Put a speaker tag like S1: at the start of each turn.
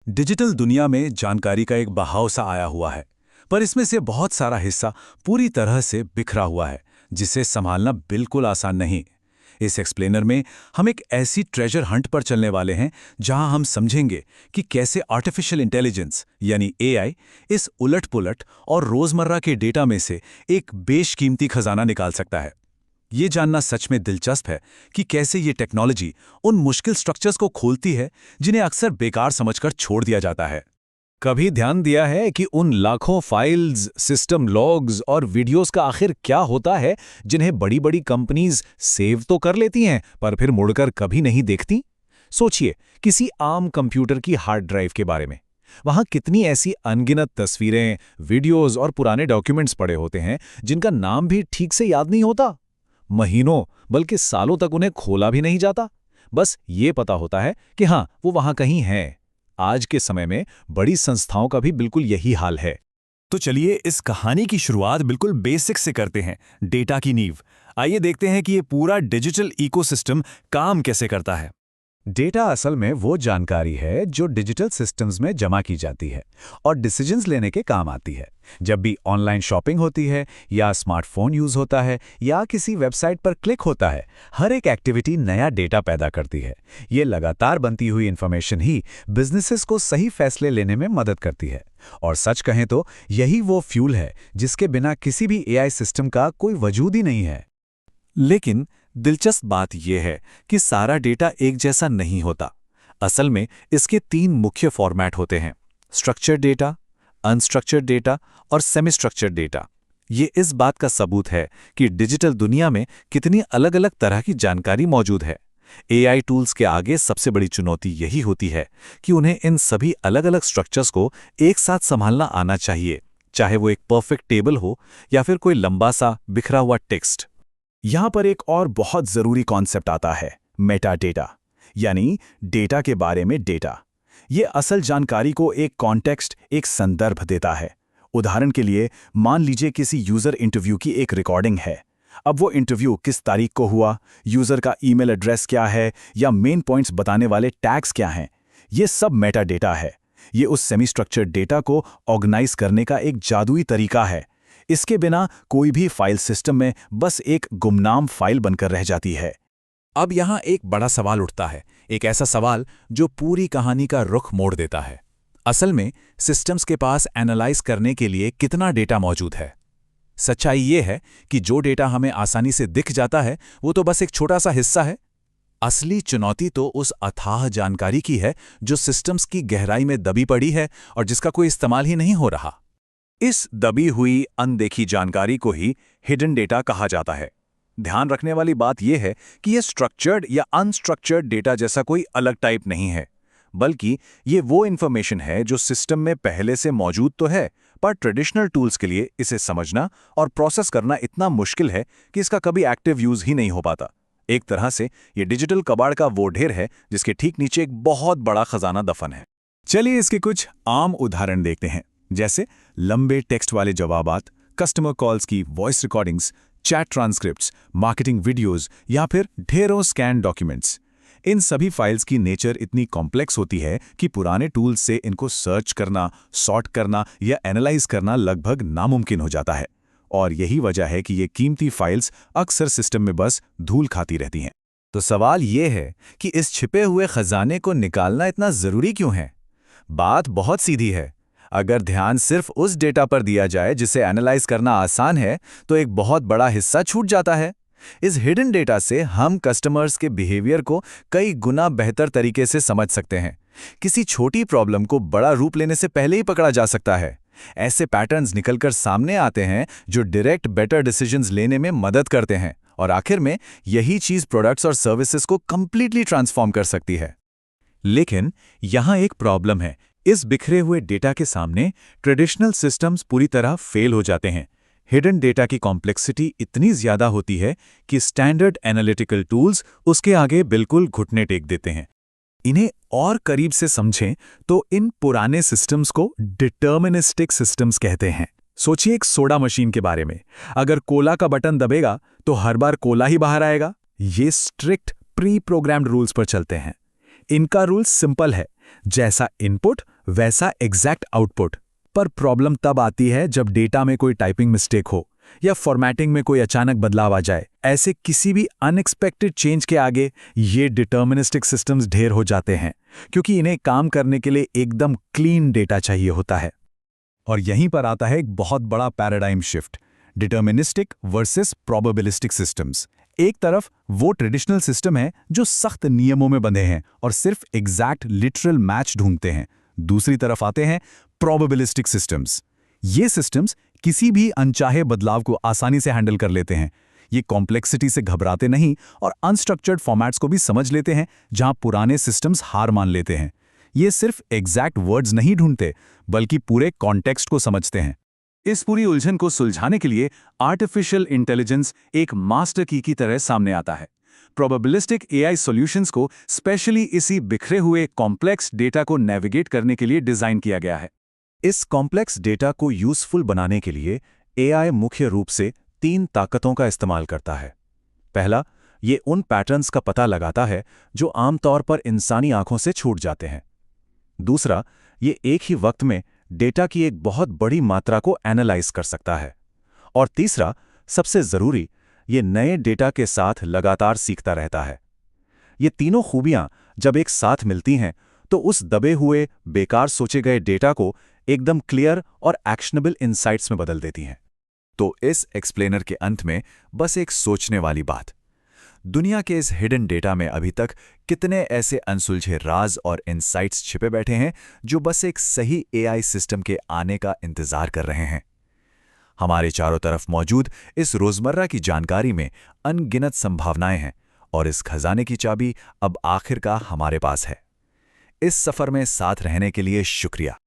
S1: Digital दुनिया में जानकारी का एक बहाव सा आया हुआ है, पर इसमें से बहुत सारा हिस्सा पूरी तरह से बिखरा हुआ है, जिसे संभालना बिल्कुल आसान नहीं। इस एक्सप्लेनर में हम एक ऐसी ट्रेजर हंट पर चलने वाले हैं जहां हम समझेंगे कि कैसे आर्टिफिशियल इंटेलिजेंस यानी एआई इस उलट-पुलट और रोजमर्रा के डेटा में से एक बेशकीमती खजाना निकाल सकता है। ये जानना सच में दिलचस्प है कि कैसे ये टेक्नोलॉजी उन मुश्किल स्ट्रक्चर्स को खोलती है जिन्हें अक्सर बेकार समझकर छोड़ दिया जाता है।
S2: कभी ध्यान दिया है कि उन लाखों फाइल्स, सिस्टम लॉग्स और वीडियोस का आखिर क्या होता है जिन्हें बड़ी बड़ी कंपनीज सेव तो कर लेती हैं पर फिर मुड़कर कभी नहीं देखती? सोचिए किसी आम कंप्यूटर की हार्ड ड्राइव के बारे में। वहां कितनी ऐसी अनगिनत तस्वीरें, वीडियोस और पुराने डॉक्यूमेंट्स पड़े होते हैं जिनका नाम भी ठीक से याद नहीं होता। महीनों बल्कि सालों तक उन्हें खोला भी नहीं जाता। बस ये पता होता है कि हाँ, वो वहां कहीं है। आज के समय में बड़ी संस्थाओं का भी बिल्कुल यही हाल है।
S1: तो चलिए इस कहानी की शुरुआत बिल्कुल बेसिक से करते हैं, डेटा की नींव। आइए देखते हैं कि ये पूरा डिजिटल इकोसिस्टम काम कैसे करता है।
S2: डेटा असल में वो जानकारी है जो डिजिटल सिस्टम्स में जमा की जाती है और डिसीजंस लेने के काम आती है। जब भी ऑनलाइन शॉपिंग होती है या स्मार्टफोन यूज होता है या किसी वेबसाइट पर क्लिक होता है, हर एक एक्टिविटी नया डेटा पैदा करती है। ये लगातार बनती हुई इंफॉर्मेशन ही बिजनेसेस को सही फैसले लेने में मदद करती है। और सच कहें तो यही वो फ्यूल है जिसके बिना किसी भी एआई सिस्टम का कोई वजूद ही नहीं है।
S1: लेकिन दिलचस्प बात यह है कि सारा डेटा एक जैसा नहीं होता। असल में इसके 3 मुख्य फॉर्मेट होते हैं: स्ट्रक्चर्ड डेटा, अनस्ट्रक्चर्ड डेटा और सेमी स्ट्रक्चर्ड डेटा। ये इस बात का सबूत है कि डिजिटल दुनिया में कितनी अलग-अलग तरह की जानकारी मौजूद है। एआई टूल्स के आगे सबसे बड़ी चुनौती यही होती है कि उन्हें इन सभी अलग-अलग स्ट्रक्चर्स को एक साथ संभालना आना चाहिए, चाहे वो एक परफेक्ट टेबल हो या फिर कोई लंबा सा बिखरा हुआ टेक्स्ट।
S2: यहां पर एक और बहुत जरूरी कॉन्सेप्ट आता है, मेटा डेटा, यानी डेटा के बारे में डेटा। ये असल जानकारी को एक कॉन्टेक्स्ट, एक संदर्भ देता है। उदाहरण के लिए मान लीजिए किसी यूजर इंटरव्यू की एक रिकॉर्डिंग है। अब वो इंटरव्यू किस तारीख को हुआ, यूजर का ईमेल एड्रेस क्या है या मेन पॉइंट्स बताने वाले टैग्स क्या हैं, ये सब मेटा डेटा है। ये उस सेमी स्ट्रक्चर्ड डेटा को ऑर्गेनाइज करने का एक जादुई तरीका है। इसके बिना कोई भी फाइल सिस्टम में बस एक गुमनाम फाइल बनकर रह जाती है।
S1: अब यहाँ एक बड़ा सवाल उठता है, एक ऐसा सवाल जो पूरी कहानी का रुख मोड़ देता है। असल में सिस्टम्स के पास एनालाइज करने के लिए कितना डेटा मौजूद है? सच्चाई ये है कि जो डेटा हमें आसानी से दिख जाता है वो तो बस एक छोटा सा हिस्सा है। असली चुनौती तो उस अथाह जानकारी की है जो सिस्टम्स की गहराई में दबी पड़ी है और जिसका कोई इस्तेमाल ही नहीं हो रहा। इस दबी हुई अनदेखी जानकारी को ही हिडन डेटा कहा जाता है। ध्यान रखने वाली बात यह है कि यह स्ट्रक्चर्ड या अनस्ट्रक्चर्ड डेटा जैसा कोई अलग टाइप नहीं है, बल्कि ये वो इन्फॉर्मेशन है जो सिस्टम में पहले से मौजूद तो है, पर ट्रेडिशनल टूल्स के लिए इसे समझना और प्रोसेस करना इतना मुश्किल है कि इसका कभी एक्टिव यूज ही नहीं हो पाता। एक तरह से ये डिजिटल कबाड़ का वो ढेर है जिसके ठीक नीचे एक बहुत बड़ा खजाना दफन है।
S2: चलिए इसके कुछ आम उदाहरण देखते हैं, जैसे लंबे टेक्स्ट वाले जवाबात, कस्टमर कॉल्स की voice recordings, chat transcripts, marketing videos या फिर ढेरों स्कैन डॉक्यूमेंट्स। इन सभी फाइल्स की नेचर इतनी कॉम्प्लेक्स होती है कि पुराने टूल्स से इनको सर्च करना, सॉर्ट करना या एनालाइज करना लगभग नामुमकिन हो जाता है। और यही वजह है कि ये कीमती फाइल्स अक्सर सिस्टम में बस धूल खाती रहती हैं। तो सवाल ये है कि इस छिपे हुए खजाने को निकालना इतना जरूरी क्यों है? बात बहुत सीधी है। अगर ध्यान सिर्फ उस डेटा पर दिया जाए जिसे एनालाइज करना आसान है, तो एक बहुत बड़ा हिस्सा छूट जाता है। इस हिडन डेटा से हम कस्टमर्स के बिहेवियर को कई गुना बेहतर तरीके से समझ सकते हैं। किसी छोटी प्रॉब्लम को बड़ा रूप लेने से पहले ही पकड़ा जा सकता है। ऐसे पैटर्न्स निकलकर सामने आते हैं जो डायरेक्ट बेटर डिसीजंस लेने में मदद करते हैं और आखिर में यही चीज प्रोडक्ट्स और सर्विसेज को कंप्लीटली ट्रांसफॉर्म कर सकती है। लेकिन यहाँ एक प्रॉब्लम है। इस बिखरे हुए डेटा के सामने ट्रेडिशनल सिस्टम्स पूरी तरह फेल हो जाते हैं। हिडन डेटा की कॉम्प्लेक्सिटी इतनी ज्यादा होती है कि स्टैंडर्ड एनालिटिकल टूल्स उसके आगे बिल्कुल घुटने टेक देते हैं। इन्हें और करीब से समझें तो इन पुराने सिस्टम्स को डिटर्मिनिस्टिक सिस्टम्स कहते हैं। सोचिए एक सोडा मशीन के बारे में। अगर कोला का बटन दबेगा तो हर बार कोला ही बाहर आएगा। ये स्ट्रिक्ट प्री प्रोग्राम्ड रूल्स पर चलते हैं। इनका रूल सिंपल है, जैसा इनपुट वैसा एग्जैक्ट आउटपुट। पर प्रॉब्लम तब आती है जब डेटा में कोई टाइपिंग मिस्टेक हो या फॉर्मेटिंग में कोई अचानक बदलाव आ जाए। ऐसे किसी भी अनएक्सपेक्टेड चेंज के आगे ये डिटर्मिनिस्टिक सिस्टम्स ढेर हो जाते हैं, क्योंकि इन्हें काम करने के लिए एकदम क्लीन डेटा चाहिए होता है। और यहीं पर आता है एक बहुत बड़ा paradigm shift, deterministic versus probabilistic systems. एक तरफ वो ट्रेडिशनल सिस्टम है जो सख्त नियमों में बंधे हैं और सिर्फ एग्जैक्ट लिटरल मैच ढूंढते हैं। दूसरी तरफ आते हैं प्रोबेबिलिस्टिक सिस्टम्स। ये सिस्टम्स किसी भी अनचाहे बदलाव को आसानी से हैंडल कर लेते हैं। ये कॉम्प्लेक्सिटी से घबराते नहीं और अनस्ट्रक्चर्ड फॉर्मेट्स को भी समझ लेते हैं जहां पुराने सिस्टम्स हार मान लेते हैं। ये सिर्फ एग्जैक्ट वर्ड्स नहीं ढूंढते, बल्कि पूरे कॉन्टेक्स्ट को समझते हैं। इस पूरी उलझन को सुलझाने के लिए आर्टिफिशियल इंटेलिजेंस एक मास्टर की तरह सामने आता है। प्रोबेबिलिस्टिक एआई सॉल्यूशंस को स्पेशली इसी बिखरे हुए कॉम्प्लेक्स डेटा को नेविगेट करने के लिए डिजाइन किया गया है।
S1: इस कॉम्प्लेक्स डेटा को यूजफुल बनाने के लिए एआई मुख्य रूप से 3 ताकतों का इस्तेमाल करता है। पहला, ये उन पैटर्न्स का पता लगाता है जो आमतौर पर इंसानी आंखों से छूट जाते हैं। दूसरा, ये एक ही वक्त में डेटा की एक बहुत बड़ी मात्रा को एनालाइज कर सकता है। और तीसरा, सबसे जरूरी, ये नए डेटा के साथ लगातार सीखता रहता है। ये तीनों खूबियां जब एक साथ मिलती हैं तो उस दबे हुए, बेकार सोचे गए डेटा को एकदम क्लियर और एक्शनेबल इनसाइट्स में बदल देती हैं। तो इस एक्सप्लेनर के अंत में बस एक सोचने वाली बात, दुनिया के इस हिडन डेटा में अभी तक कितने ऐसे अनसुलझे राज और इनसाइट्स छिपे बैठे हैं जो बस एक सही एआई सिस्टम के आने का इंतजार कर रहे हैं। हमारे चारों तरफ मौजूद इस रोजमर्रा की जानकारी में अनगिनत संभावनाएं हैं और इस खजाने की चाबी अब आखिरकार हमारे पास है। इस सफर में साथ रहने के लिए शुक्रिया।